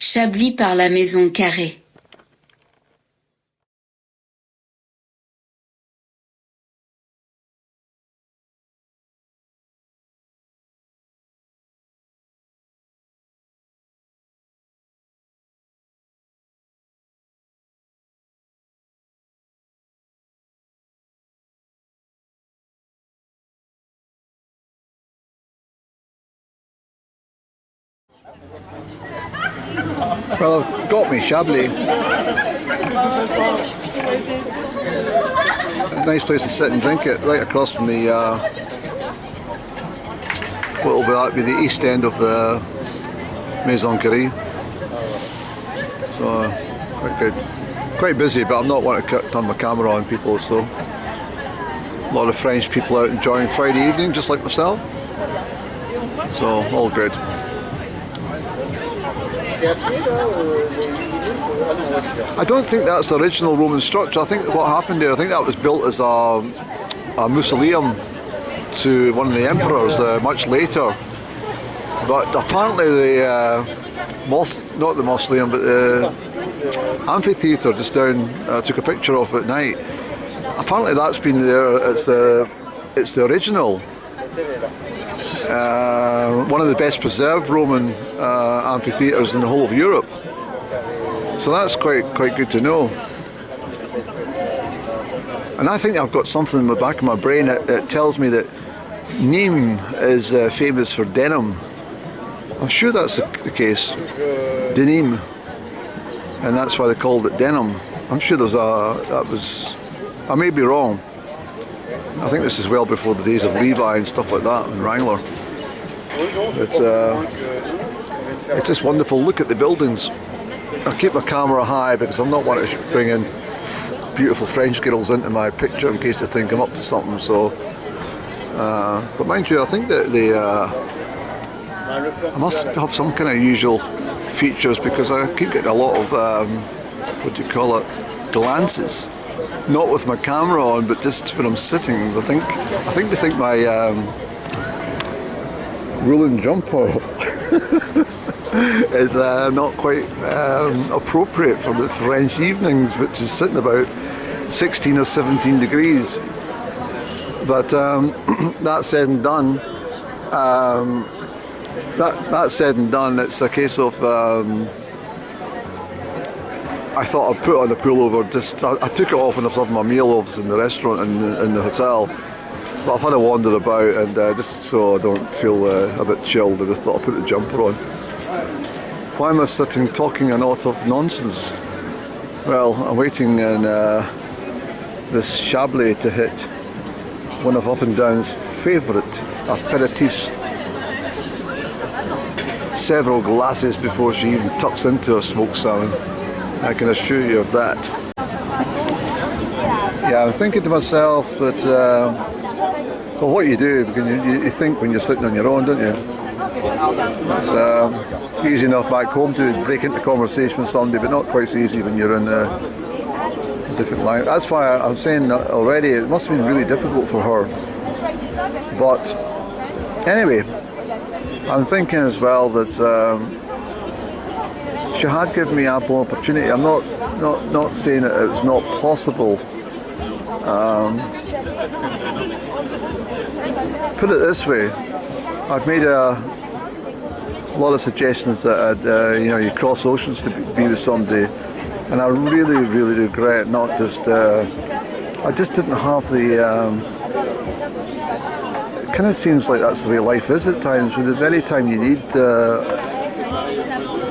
Chablis par la Maison Caree. Well, I've got me Chablis. It's a nice place to sit and drink it, right across from the what will be the east end of the Maison Caree. So quite good. Quite busy, but I'm not wanting to turn my camera on people, so a lot of French people out enjoying Friday evening, just like myself. So all good. I don't think that's the original Roman structure. I think what happened there, I think that was built as a mausoleum to one of the emperors much later. But apparently the not the mausoleum, but the amphitheatre just down, I took a picture of at night. Apparently that's been there. It's the original. One of the best preserved Roman amphitheatres in the whole of Europe. So that's quite good to know. And I think I've got something in the back of my brain that tells me that Nimes is famous for denim. I'm sure that's the case. Denim. And that's why they called it denim. I'm sure I may be wrong. I think this is well before the days of Levi and stuff like that, and Wrangler. But it's just wonderful. Look at the buildings. I keep my camera high because I'm not wanting to bring in beautiful French girls into my picture in case they think I'm up to something. So, but mind you, I think that I must have some kind of usual features because I keep getting a lot of what do you call it, glances. Not with my camera on, but just when I'm sitting. I think they think my woolen jumper is not quite appropriate for the French evenings, which is sitting about 16 or 17 degrees. But that said and done, that said and done, it's a case of I thought I'd put on the pullover. I took it off when I was having my meal, obviously, in the restaurant and in the hotel. But I've had a wander about, and just so I don't feel a bit chilled, I just thought I'd put the jumper on. Why am I sitting talking a lot of nonsense? Well, I'm waiting in this Chablis to hit one of Up and Down's favourite aperitifs. Several glasses before she even tucks into her smoked salmon. I can assure you of that. Yeah, I'm thinking to myself that, well, what you do, because you think when you're sitting on your own, don't you? It's easy enough back home to break into conversation with somebody, but not quite so easy when you're in a different line. That's why I'm saying that already, it must have been really difficult for her. But anyway, I'm thinking as well that she had given me ample opportunity. I'm not saying that it's not possible. Put it this way, I've made a lot of suggestions that you cross oceans to be with somebody, and I really regret not just. I just didn't have the. It kind of seems like that's the way life is at times. With the very time you need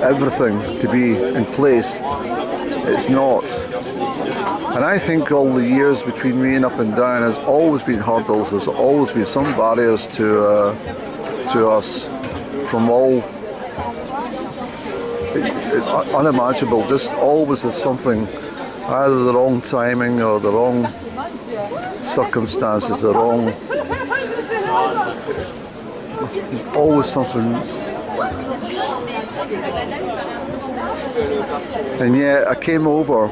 everything to be in place, it's not. And I think all the years between me and Up and Down has always been hurdles. There's always been some barriers to us from all. It's unimaginable. Just always is something, either the wrong timing or the wrong circumstances, the wrong. There's always something. And yet I came over,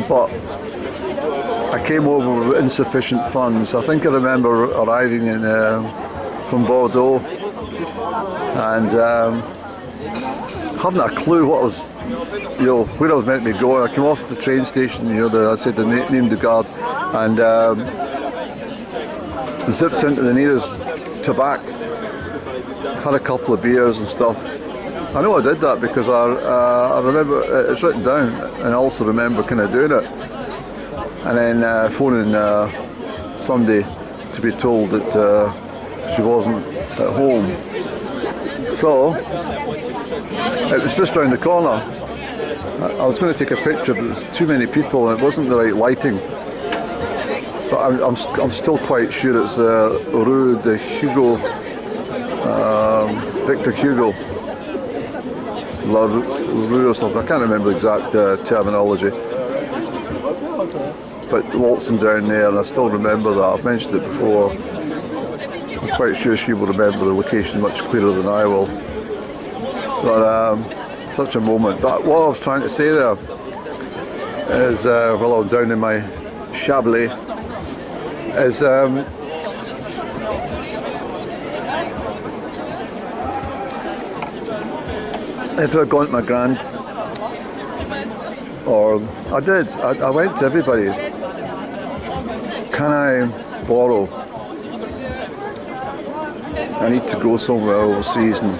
but I came over with insufficient funds. I think I remember arriving in from Bordeaux, and haven't a clue what I was, where I was meant to be going. I came off the train station, I said the name de garde, and zipped into the nearest tabac, had a couple of beers and stuff. I know I did that because I remember, it's written down, and I also remember kind of doing it. And then phoning somebody to be told that she wasn't at home. So, it was just round the corner. I was going to take a picture, but there's too many people and it wasn't the right lighting. But I'm still quite sure it's Rue de Hugo, Victor Hugo, La Rue or something. I can't remember the exact terminology. But waltzing down there, and I still remember that. I've mentioned it before. I'm quite sure she will remember the location much clearer than I will. But such a moment. But what I was trying to say there is, while I'm down in my Chablis, is if I'd gone to my grand, or I went to everybody. Can I borrow? I need to go somewhere overseas, and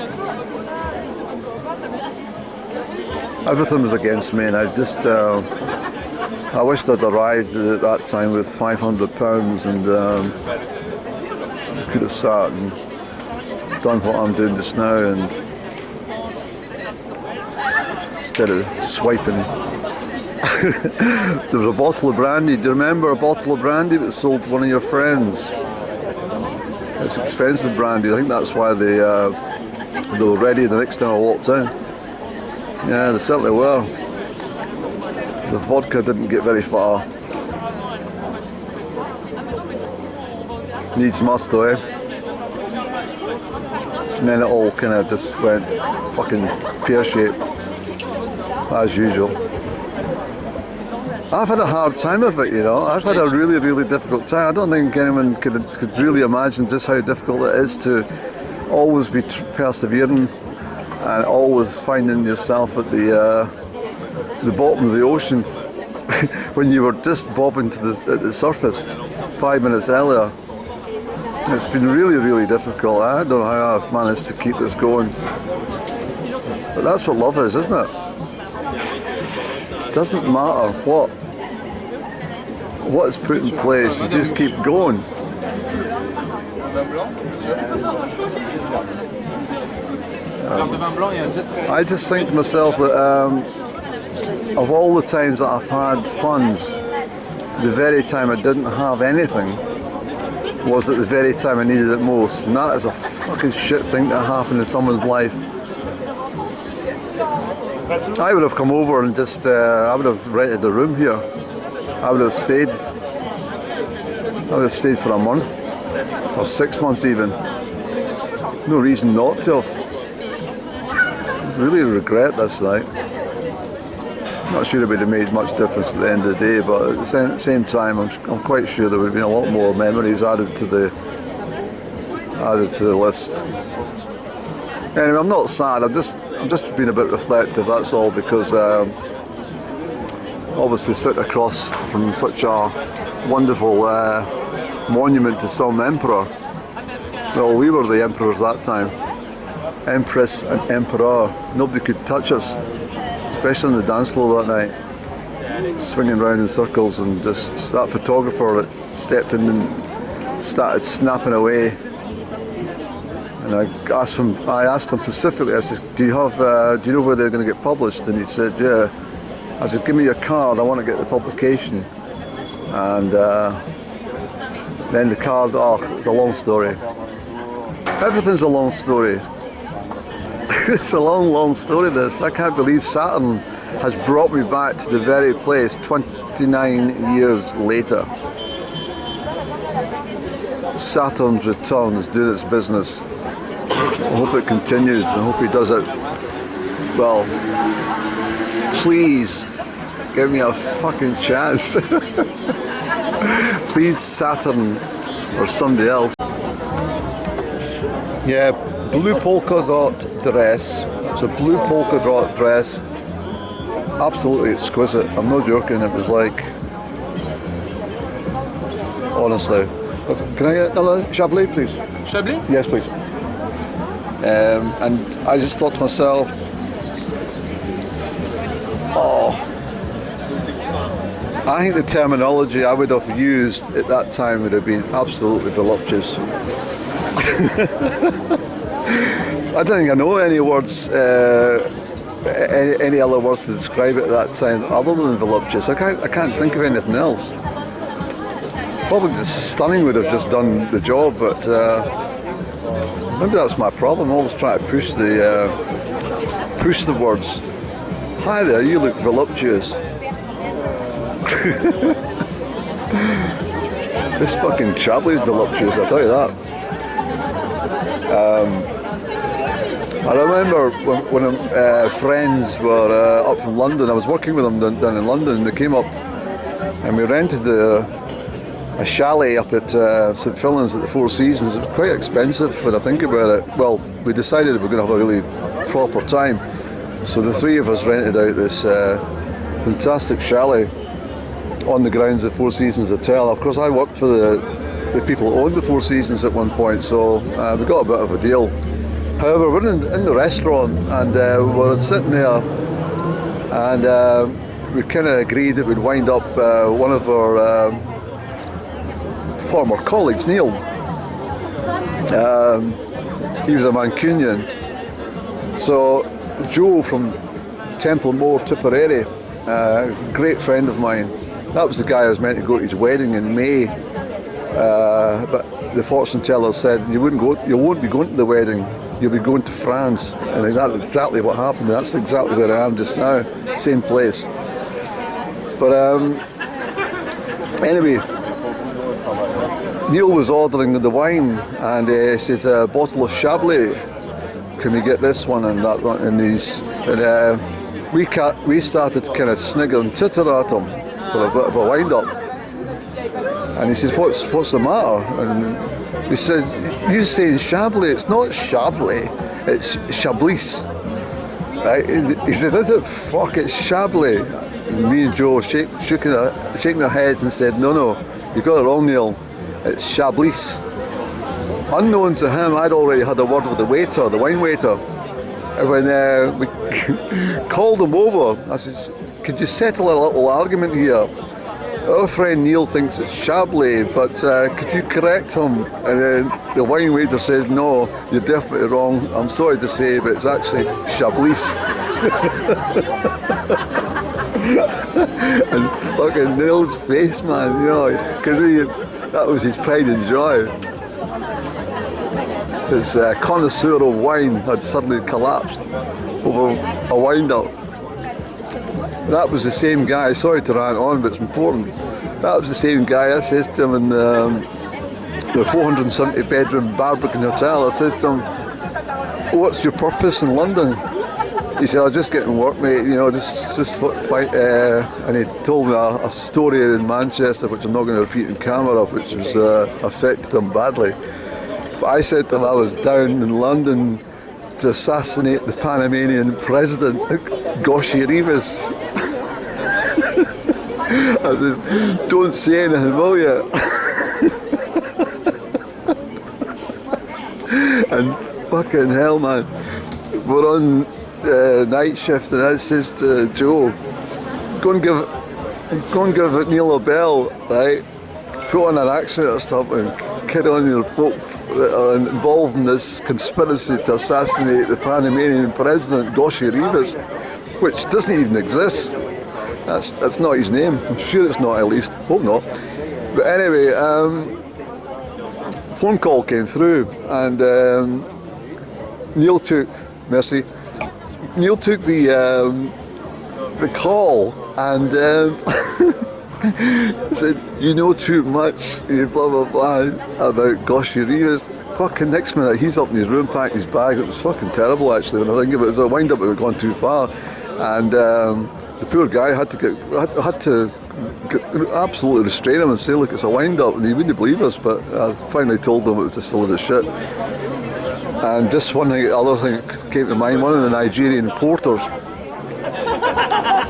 everything was against me, and I just I wished I'd arrived at that time with £500 and could have sat and done what I'm doing just now, and instead of swiping. There was a bottle of brandy. Do you remember a bottle of brandy that was sold to one of your friends? It's expensive brandy. I think that's why they were ready the next time I walked in. Yeah, they certainly were. The vodka didn't get very far. Needs must though, eh? And then it all kind of just went fucking pear-shaped, as usual. I've had a hard time of it, I've had a really, really difficult time. I don't think anyone could really imagine just how difficult it is to always be persevering and always finding yourself at the bottom of the ocean when you were just bobbing to the surface 5 minutes earlier. It's been really, really difficult. I don't know how I've managed to keep this going. But that's what love is, isn't it? It doesn't matter what is put in place, you just keep going. I just think to myself that of all the times that I've had funds, the very time I didn't have anything was at the very time I needed it most, and that is a fucking shit thing to happen in someone's life. I would have come over and just, I would have rented a room here. I would have stayed for a month, or 6 months even. No reason not to have. I really regret this night. Not sure it would have made much difference at the end of the day, but at the same time, I'm quite sure there would have been a lot more memories added to the list. Anyway, I'm not sad. I'm just being a bit reflective. That's all, because obviously sitting across from such a wonderful monument to some emperor. Well, we were the emperors that time. Empress and emperor. Nobody could touch us, especially on the dance floor that night. Swinging around in circles, and just that photographer that stepped in and started snapping away. And I asked him specifically, I said, do you know where they're going to get published? And he said, yeah. I said, give me your card, I want to get the publication. And then the card, it's a long story. Everything's a long story. It's a long, long story, this. I can't believe Saturn has brought me back to the very place 29 years later. Saturn's return is doing its business. I hope it continues. I hope he does it well. Please give me a fucking chance. Please, Saturn or somebody else. Yeah, blue polka dot dress. It's a blue polka dot dress. Absolutely exquisite. I'm not joking. It was like, honestly. Can I get another Chablis, please? Chablis? Yes, please. And I just thought to myself, oh, I think the terminology I would have used at that time would have been absolutely voluptuous. I don't think I know any words, any other words to describe it at that time other than voluptuous. I can't think of anything else. Probably just stunning would have just done the job, but maybe that's my problem. I always try to push the words. Hi there, you look voluptuous. This fucking Chablis is voluptuous, I'll tell you that. I remember when friends were up from London. I was working with them down in London, and they came up and we rented a chalet up at St Fillan's at the Four Seasons. It was quite expensive when I think about it. Well, we decided we were going to have a really proper time, so the three of us rented out this fantastic chalet on the grounds of Four Seasons Hotel. Of course, I worked for the people who owned the Four Seasons at one point, so we got a bit of a deal. However, we're in the restaurant, and we were sitting there, and we kind of agreed that we'd wind up one of our former colleagues, Neil. He was a Mancunian. So Joe from Templemore, Tipperary, great friend of mine. That was the guy I was meant to go to his wedding in May, but the fortune teller said you won't be going to the wedding. You'll be going to France, and that's exactly what happened. That's exactly where I am just now, same place. But anyway, Neil was ordering the wine, and he said, a bottle of Chablis, can we get this one and that one and these? And we started to kind of snigger and titter at him for a bit of a wind up. And he says, what's the matter? And we said, you're saying Chablis, it's not Chablis, it's Chablis. Right? He said, is it? Fuck, it's Chablis. And me and Joe shaking their heads and said, no, you got it wrong, Neil. It's Chablis. Unknown to him, I'd already had a word with the waiter, the wine waiter. And when we called him over, I said, could you settle a little argument here? Our friend Neil thinks it's Chablis, but could you correct him? And then the wine waiter says, no, you're definitely wrong. I'm sorry to say, but it's actually Chablis. And fucking Neil's face, man, you know, because that was his pride and joy. His connoisseur of wine had suddenly collapsed over a wind-up. That was the same guy, sorry to rant on, but it's important. That was the same guy, I says to him in the 470 bedroom Barbican Hotel, I says to him, what's your purpose in London? He said, I'm just getting work, mate, you know, just fight. And he told me a story in Manchester, which I'm not going to repeat in camera, which was affected him badly. But I said to him I was down in London to assassinate the Panamanian president, Goshi Rivas. I said, don't say anything, will you? And fucking hell, man, we're on night shift, and I says to Joe, go and give Neil a bell, right? Put on an accent or something, kid on your folk that are involved in this conspiracy to assassinate the Panamanian president, Goshi Rivas, which doesn't even exist. That's not his name. I'm sure it's not, at least. Hope not. But anyway, phone call came through, and Neil took the call, and said, you know too much, blah blah blah, about Goshi Rivas. Fucking next minute he's up in his room packing his bag. It was fucking terrible, actually, when I think of it. It was a wind up that had gone too far, and the poor guy had to absolutely restrain him and say, look, it's a wind up, and he wouldn't believe us, but I finally told him it was just a load of shit. And just other thing came to mind, one of the Nigerian porters,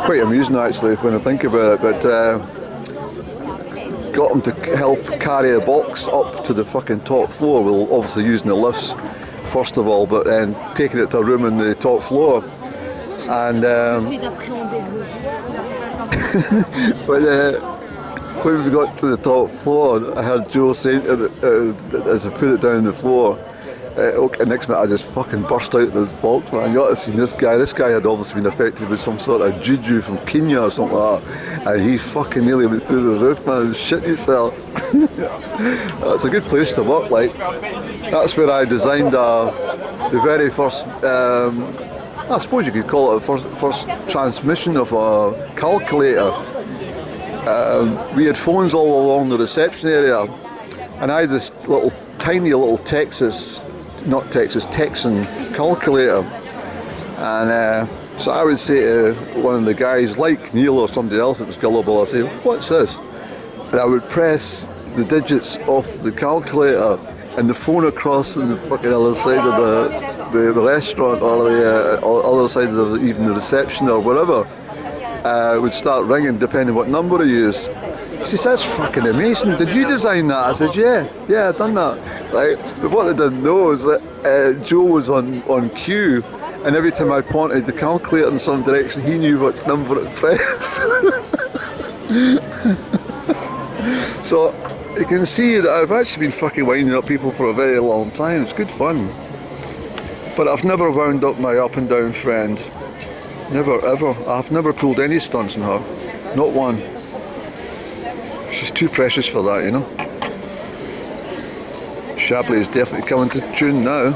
quite amusing actually when I think about it, but got him to help carry a box up to the fucking top floor, well obviously using the lifts first of all, but then taking it to a room on the top floor. And but when we got to the top floor, I heard Joe saying as I put it down on the floor, okay, next minute I just fucking burst out this box, man. You ought to have seen this guy. This guy had obviously been affected with some sort of juju from Kenya or something like that. And he fucking nearly went through the roof, man, and shit himself. That's a good place to work, like. That's where I designed the very first, I suppose you could call it a first transmission of a calculator. We had phones all along the reception area, and I had this tiny little Texan calculator, and so I would say to one of the guys, like Neil or somebody else that was gullible, I'd say, "What's this?" And I would press the digits off the calculator, and the phone across on the fucking other side of the restaurant, or the other side of even the reception or whatever, would start ringing depending what number I used. She says, "That's fucking amazing. Did you design that?" I said, yeah, I've done that. Right? But what I didn't know is that Joe was on cue, and every time I pointed the calculator in some direction, he knew what number it pressed. So you can see that I've actually been fucking winding up people for a very long time. It's good fun. But I've never wound up my up and down friend. Never ever. I've never pulled any stunts on her. Not one. She's too precious for that, you know. Chablis is definitely coming to tune now.